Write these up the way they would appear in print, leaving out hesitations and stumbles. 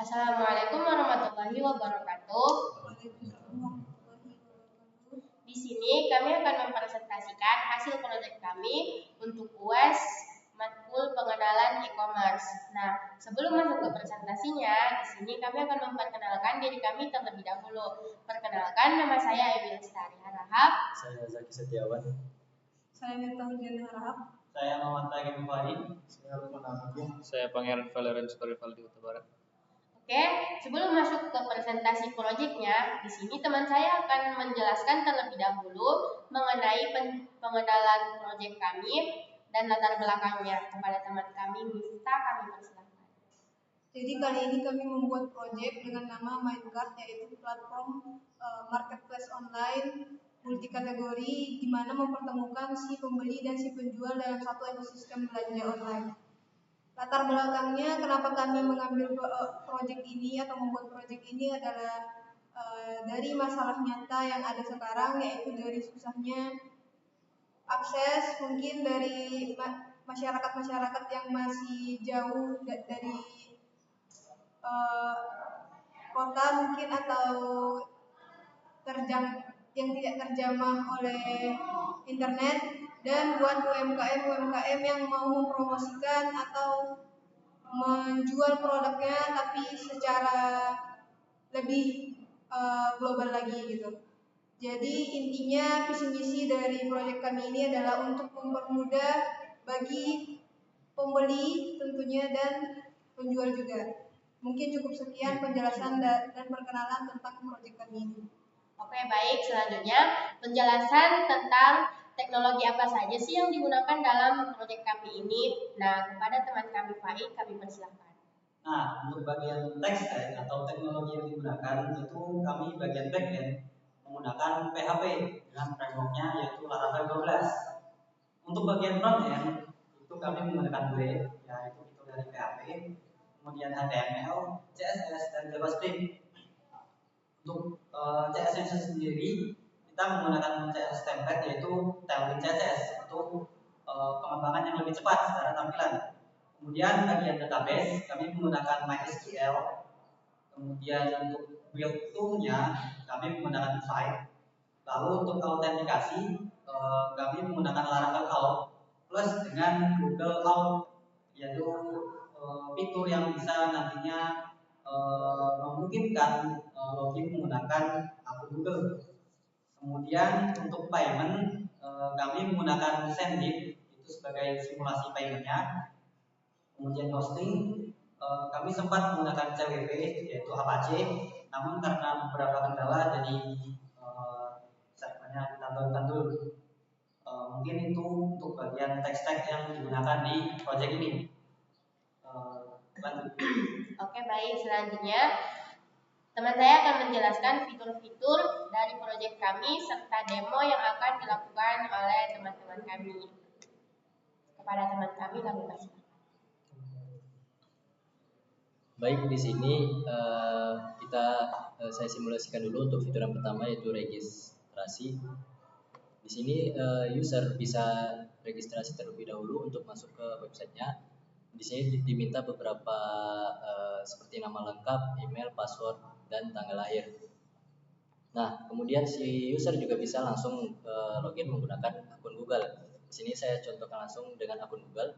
Assalamualaikum warahmatullahi wabarakatuh. Di sini kami akan mempresentasikan hasil proyek kami untuk UAS matkul pengenalan e-commerce. Nah, sebelum masuk ke presentasinya, di sini kami akan memperkenalkan diri kami terlebih dahulu. Perkenalkan, nama saya Ewi Lestari Harahap. Saya Zaki Setiawan. Saya Miftah Hujan Harahap. Saya Muhammad Tagim Fahri. Saya Pangeran Valerian Sukarivaldi Utabarat. Oke, sebelum masuk ke presentasi proyeknya, di sini teman saya akan menjelaskan terlebih dahulu mengenai pengenalan proyek kami dan latar belakangnya kepada teman kami Miftah. Kami persilakan. Jadi kali ini kami membuat proyek dengan nama Mindcart, yaitu platform marketplace online multi kategori di mana mempertemukan si pembeli dan si penjual dalam satu ekosistem belanja online. Latar belakangnya kenapa kami mengambil proyek ini atau membuat proyek ini adalah dari masalah nyata yang ada sekarang, yaitu dari susahnya akses mungkin dari masyarakat-masyarakat yang masih jauh dari kota mungkin atau yang tidak terjamah oleh internet, dan buat UMKM yang mau mempromosikan atau menjual produknya tapi secara lebih global lagi gitu. Jadi intinya visi misi dari proyek kami ini adalah untuk mempermudah bagi pembeli tentunya dan penjual juga. Mungkin cukup sekian penjelasan dan perkenalan tentang proyek kami ini. Oke, baik. Selanjutnya penjelasan tentang teknologi apa saja sih yang digunakan dalam proyek kami ini. Nah, kepada teman kami Faik, kami persilahkan. Nah, untuk bagian tech stack atau teknologi yang digunakan itu kami bagian backend menggunakan PHP dengan frameworknya yaitu Laravel 12. Untuk bagian frontend itu kami menggunakan Blade, yaitu itu dari PHP, kemudian HTML, CSS dan JavaScript. Untuk CSS sendiri kita menggunakan CSS template yaitu Tailwind CSS untuk pengembangan yang lebih cepat secara tampilan. Kemudian bagian database kami menggunakan MySQL. Kemudian untuk build toolnya kami menggunakan Hive. Lalu untuk autentikasi kami menggunakan Laravel Auth plus dengan Google Auth, yaitu fitur yang bisa nantinya memungkinkan login menggunakan akun Google. Kemudian untuk payment kami menggunakan Sendit itu sebagai simulasi paymentnya. Kemudian hosting kami sempat menggunakan CWP yaitu Apache, namun karena beberapa kendala jadi servernya ditandul. Mungkin itu untuk bagian tech stack yang digunakan di project ini. Lanjut. Oke, baik. Selanjutnya teman saya akan menjelaskan fitur-fitur dari proyek kami serta demo yang akan dilakukan oleh teman-teman kami. Kepada teman kami persilakan. Baik, di sini saya simulasikan dulu untuk fitur yang pertama yaitu registrasi. Di sini user bisa registrasi terlebih dahulu untuk masuk ke websitenya. Di sini diminta beberapa seperti nama lengkap, email, password, dan tanggal lahir. Nah, kemudian si user juga bisa langsung login menggunakan akun Google. Di sini saya contohkan langsung dengan akun Google.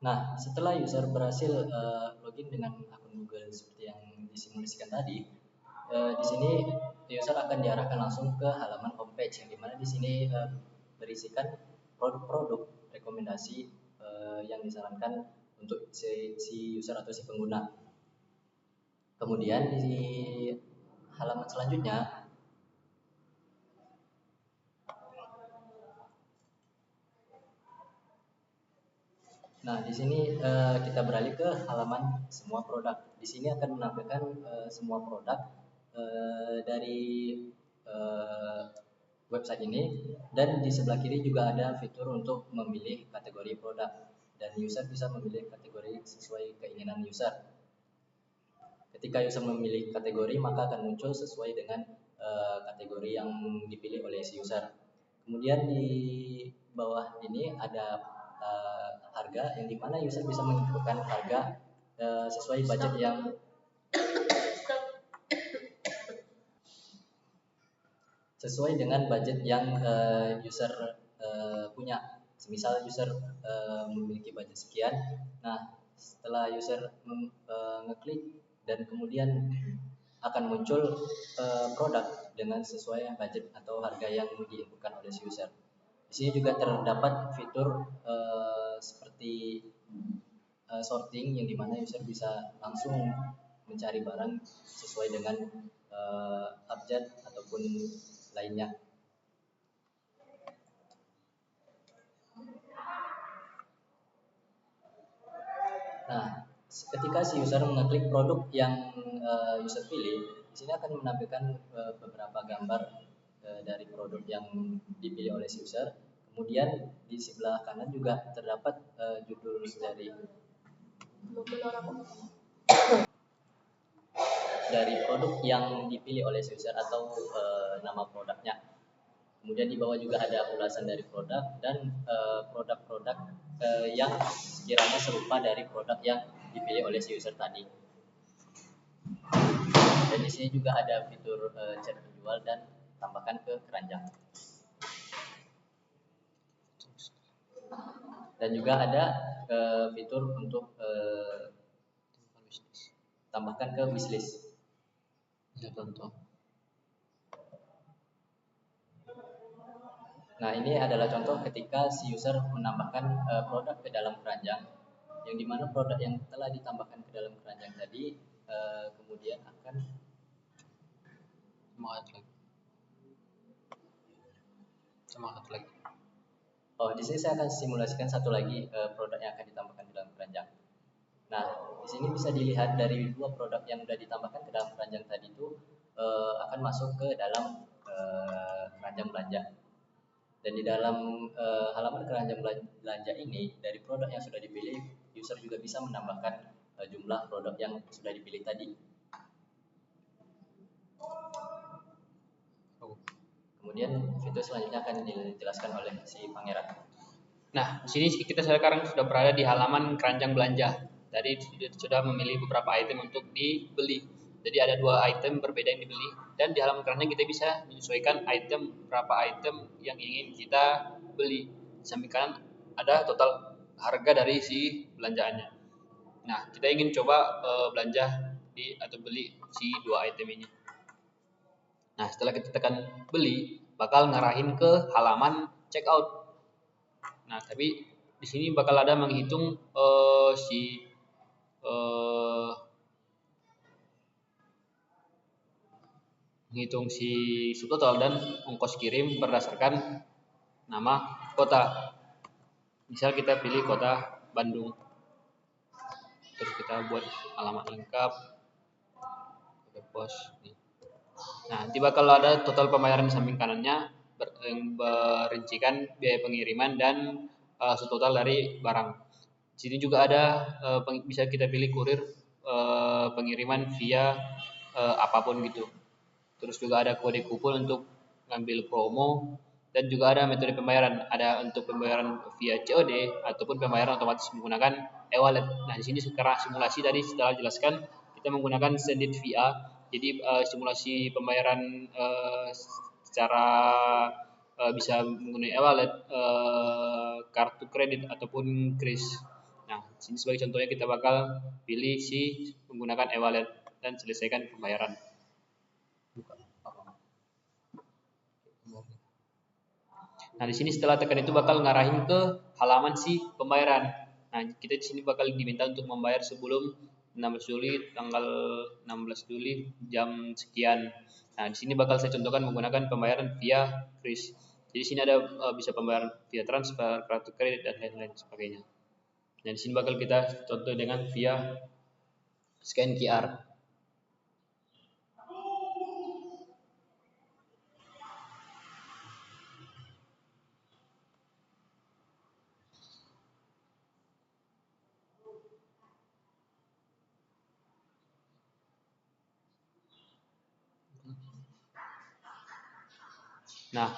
Nah, setelah user berhasil login dengan akun Google seperti yang disimulasikan tadi, di sini user akan diarahkan langsung ke halaman homepage yang dimana di sini berisikan produk-produk rekomendasi yang disarankan untuk si user atau si pengguna. Kemudian di halaman selanjutnya Nah, di sini kita beralih ke halaman semua produk. Di sini akan menampilkan semua produk dari website ini, dan di sebelah kiri juga ada fitur untuk memilih kategori produk, dan user bisa memilih kategori sesuai keinginan user. Ketika user memilih kategori, maka akan muncul sesuai dengan kategori yang dipilih oleh si user. Kemudian di bawah ini ada harga, yang dimana user bisa menentukan harga sesuai budget yang sesuai dengan budget yang user punya. Semisal user memiliki budget sekian, nah setelah user ngeklik dan kemudian akan muncul produk dengan sesuai budget atau harga yang diinputkan oleh si user. Di sini juga terdapat fitur seperti sorting, yang dimana user bisa langsung mencari barang sesuai dengan abjad ataupun lainnya. Nah, ketika si user mengeklik produk yang user pilih, di sini akan menampilkan beberapa gambar dari produk yang dipilih oleh si user. Kemudian di sebelah kanan juga terdapat judul dari produk yang dipilih oleh si user atau nama produknya. Kemudian di bawah juga ada ulasan dari produk dan produk-produk yang sekiranya serupa dari produk yang dipilih oleh si user tadi. Dan di sini juga ada fitur chat penjual dan tambahkan ke keranjang. Dan juga ada fitur untuk tambahkan ke wishlist. Nah, ini adalah contoh ketika si user menambahkan produk ke dalam keranjang, yang dimana produk yang telah ditambahkan ke dalam keranjang tadi kemudian akan semangat lagi. Oh, di sini saya akan simulasikan satu lagi produk yang akan ditambahkan ke dalam keranjang. Nah, di sini bisa dilihat dari dua produk yang sudah ditambahkan ke dalam keranjang tadi itu akan masuk ke dalam keranjang belanja. Dan di dalam halaman keranjang belanja ini, dari produk yang sudah dipilih, user juga bisa menambahkan jumlah produk yang sudah dipilih tadi. Kemudian fitur selanjutnya akan dijelaskan oleh si Pangeran. Nah, di sini kita sekarang sudah berada di halaman keranjang belanja. Tadi sudah memilih beberapa item untuk dibeli. Jadi ada 2 item berbeda yang dibeli, dan di halaman keranjang kita bisa menyesuaikan berapa item yang ingin kita beli. Di samping kanan ada total harga dari si belanjaannya. Nah, kita ingin coba belanja atau beli si 2 item ini. Nah, setelah kita tekan beli, bakal ngarahin ke halaman checkout. Nah, tapi di sini bakal ada menghitung si subtotal dan ongkos kirim berdasarkan nama kota. Misal kita pilih kota Bandung. Terus kita buat alamat lengkap, kode pos. Nah, nanti bakal ada total pembayaran di samping kanannya yang merincikan biaya pengiriman dan subtotal dari barang. Di sini juga ada bisa kita pilih kurir pengiriman via apapun gitu. Terus juga ada kode kupon untuk ngambil promo, dan juga ada metode pembayaran. Ada untuk pembayaran via COD ataupun pembayaran otomatis menggunakan e-wallet. Nah, di sini sekarang simulasi tadi setelah jelaskan, kita menggunakan Sendit VA. Jadi simulasi pembayaran secara bisa menggunakan e-wallet, kartu kredit ataupun kris. Nah, sini sebagai contohnya kita bakal pilih menggunakan e-wallet dan selesaikan pembayaran. Nah, di sini setelah tekan itu bakal ngarahin ke halaman si pembayaran. Nah, kita di sini bakal diminta untuk membayar sebelum 16 Juli tanggal 16 Juli jam sekian. Nah, di sini bakal saya contohkan menggunakan pembayaran via kris. Jadi di sini ada bisa pembayaran via transfer, kartu kredit dan lain-lain sebagainya. Dan di sini bakal kita contoh dengan via scan QR. Nah,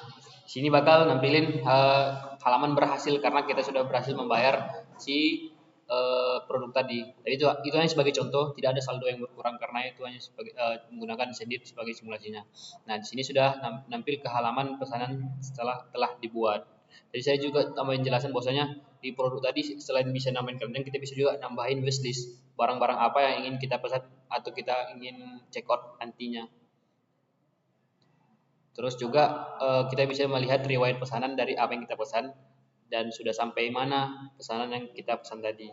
sini bakal nampilin halaman berhasil karena kita sudah berhasil membayar si produk tadi. Tapi itu hanya sebagai contoh, tidak ada saldo yang berkurang karena itu hanya sebagai menggunakan Sendit sebagai simulasinya. Nah, di sini sudah nampil ke halaman pesanan setelah telah dibuat. Jadi saya juga tambahin jelasan bahwasanya di produk tadi selain bisa nambahin keranjang, kita bisa juga nambahin wishlist barang-barang apa yang ingin kita pesan atau kita ingin check out nantinya. Terus juga kita bisa melihat riwayat pesanan dari apa yang kita pesan dan sudah sampai mana pesanan yang kita pesan tadi.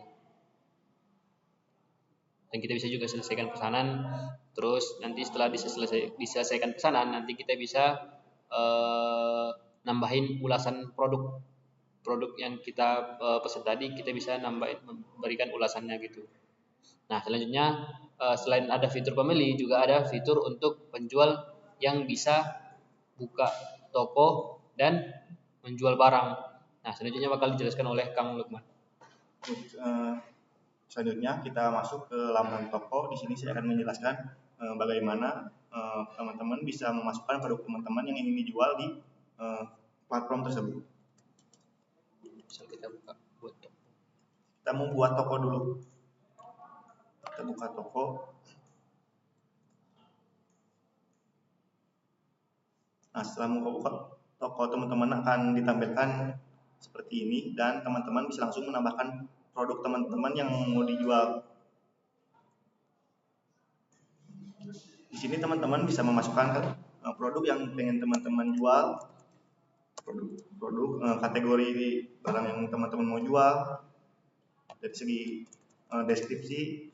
Dan kita bisa juga selesaikan pesanan. Terus nanti setelah diselesaikan pesanan, nanti kita bisa nambahin ulasan produk yang kita pesan tadi, kita bisa nambahin memberikan ulasannya gitu. Nah, selanjutnya selain ada fitur pembeli, juga ada fitur untuk penjual yang bisa buka toko dan menjual barang. Nah, selanjutnya bakal dijelaskan oleh Kang Lukman. Selanjutnya kita masuk ke laman toko. Di sini saya akan menjelaskan bagaimana teman-teman bisa memasukkan produk teman-teman yang ingin dijual di platform tersebut. Misal kita buka buat toko. Kita mau buat toko dulu. Kita buka toko. Nah, setelah membuka toko, teman-teman akan ditampilkan seperti ini dan teman-teman bisa langsung menambahkan produk teman-teman yang mau dijual. Di sini teman-teman bisa memasukkan produk yang pengen teman-teman jual, produk kategori barang yang teman-teman mau jual, dari segi deskripsi,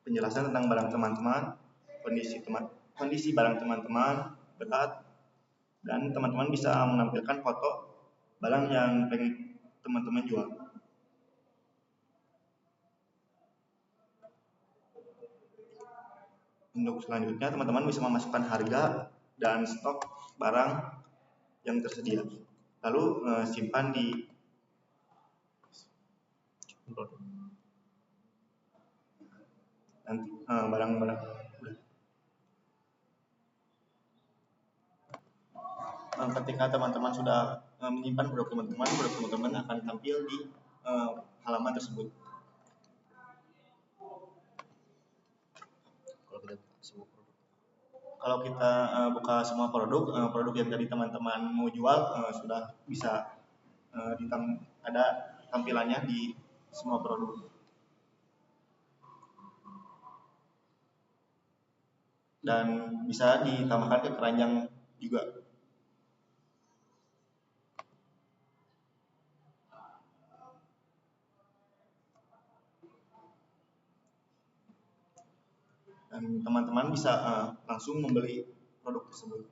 penjelasan tentang barang teman-teman, kondisi barang teman-teman, berat, dan teman-teman bisa menampilkan foto barang yang pengen teman-teman jual. Untuk selanjutnya teman-teman bisa memasukkan harga dan stok barang yang tersedia. Lalu simpan di nanti barang-barang udah. Ketika teman-teman sudah menyimpan produk teman-teman akan tampil di halaman tersebut. Kalau kita buka semua produk, produk yang tadi teman-teman mau jual sudah bisa ada tampilannya di semua produk. Dan bisa ditambahkan ke keranjang juga. Dan teman-teman bisa langsung membeli produk tersebut.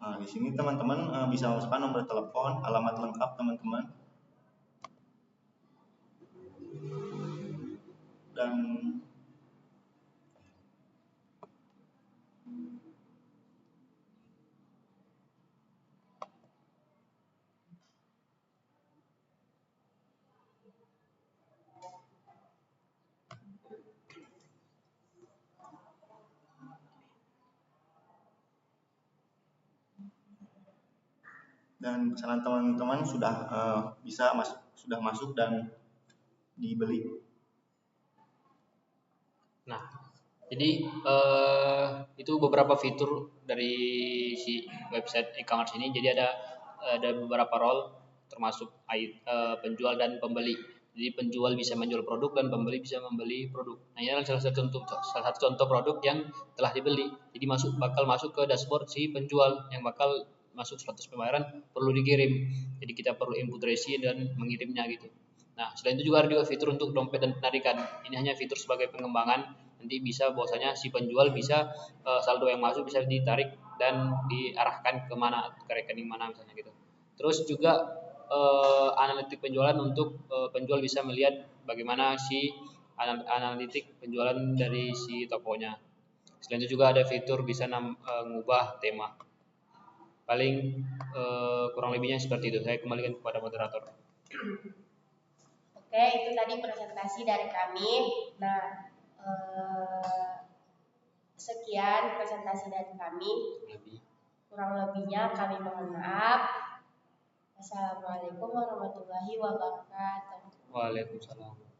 Nah, di sini teman-teman bisa masukkan nomor telepon, alamat lengkap teman-teman, dan pesanan teman-teman sudah sudah masuk dan dibeli. Nah, jadi itu beberapa fitur dari si website e-commerce ini. Jadi ada beberapa role termasuk penjual dan pembeli. Jadi penjual bisa menjual produk dan pembeli bisa membeli produk. Nah, ini adalah salah satu contoh produk yang telah dibeli. Jadi bakal masuk ke dashboard si penjual yang bakal masuk status pembayaran perlu dikirim. Jadi kita perlu input resi dan mengirimnya gitu. Nah, selain itu juga ada juga fitur untuk dompet dan penarikan. Ini hanya fitur sebagai pengembangan. Nanti bisa bahwasanya si penjual bisa saldo yang masuk bisa ditarik dan diarahkan ke mana, ke rekening mana misalnya gitu. Terus juga analitik penjualan untuk penjual bisa melihat bagaimana si analitik penjualan dari si tokonya. Selain itu juga ada fitur bisa mengubah tema. Paling kurang lebihnya seperti itu. Saya kembalikan kepada moderator. Oke, itu tadi presentasi dari kami. Nah, sekian presentasi dari kami. Kurang lebihnya kami mohon maaf. Assalamualaikum warahmatullahi wabarakatuh. Waalaikumsalam.